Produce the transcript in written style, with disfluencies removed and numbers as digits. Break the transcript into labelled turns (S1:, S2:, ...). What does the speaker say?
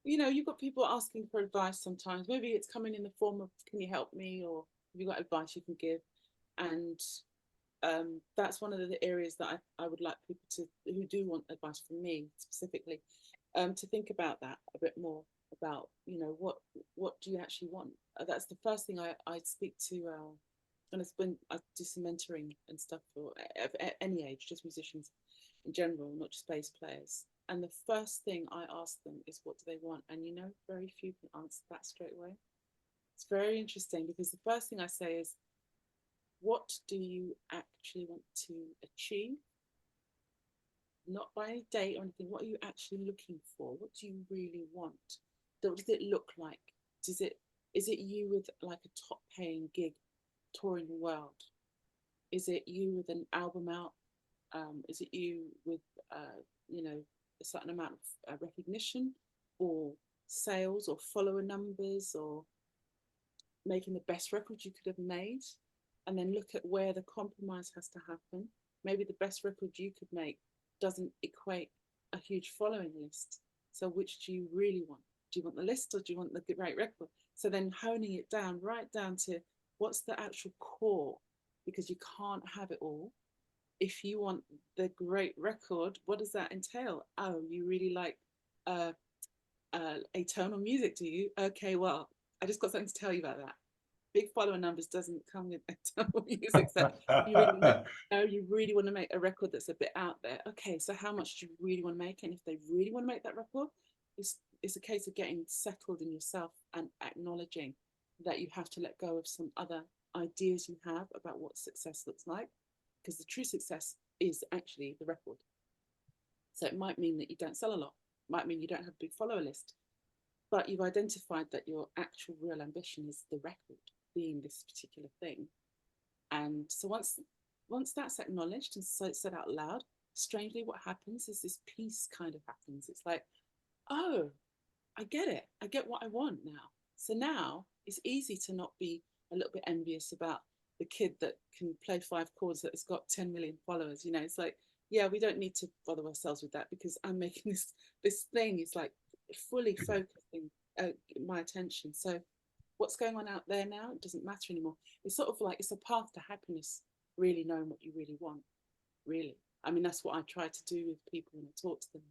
S1: you know, you've got people asking for advice sometimes. Maybe it's coming in the form of, can you help me? Or have you got advice you can give? And that's one of the areas that I would like people to, who do want advice from me specifically, to think about that a bit more, about, you know, what do you actually want? That's the first thing I speak to, and it's when I do some mentoring and stuff for at any age, just musicians in general, not just bass players. And the first thing I ask them is, what do they want? And you know, very few can answer that straight away. It's very interesting because the first thing I say is, what do you actually want to achieve? Not by any date or anything. What are you actually looking for? What do you really want? What does it look like? Does it, is it you with like a top paying gig touring the world? Is it you with an album out? Is it you with you know, a certain amount of recognition, or sales, or follower numbers, or making the best record you could have made? And then look at where the compromise has to happen. Maybe the best record you could make doesn't equate a huge following list. So which do you really want? Do you want the list, or do you want the great record? So then honing it down, right down to what's the actual core, because you can't have it all. If you want the great record, what does that entail? Oh, you really like atonal music, do you? Okay, well, I just got something to tell you about that. Big follower numbers doesn't come with atonal music. So you really know, you really want to make a record that's a bit out there. Okay, so how much do you really want to make? And if they really want to make that record, it's a case of getting settled in yourself and acknowledging that you have to let go of some other ideas you have about what success looks like, because the true success is actually the record. So it might mean that you don't sell a lot, might mean you don't have a big follower list, but you've identified that your actual real ambition is the record being this particular thing. And so once that's acknowledged and so said out loud, strangely what happens is this peace kind of happens. It's like, oh, I get it. I get what I want now. So now it's easy to not be a little bit envious about the kid that can play 5 chords that has got 10 million followers. You know, it's like, yeah, we don't need to bother ourselves with that, because I'm making this thing. It's like fully focusing my attention. So what's going on out there now, it doesn't matter anymore. It's sort of like, it's a path to happiness, really knowing what you really want, really. I mean, that's what I try to do with people when I talk to them.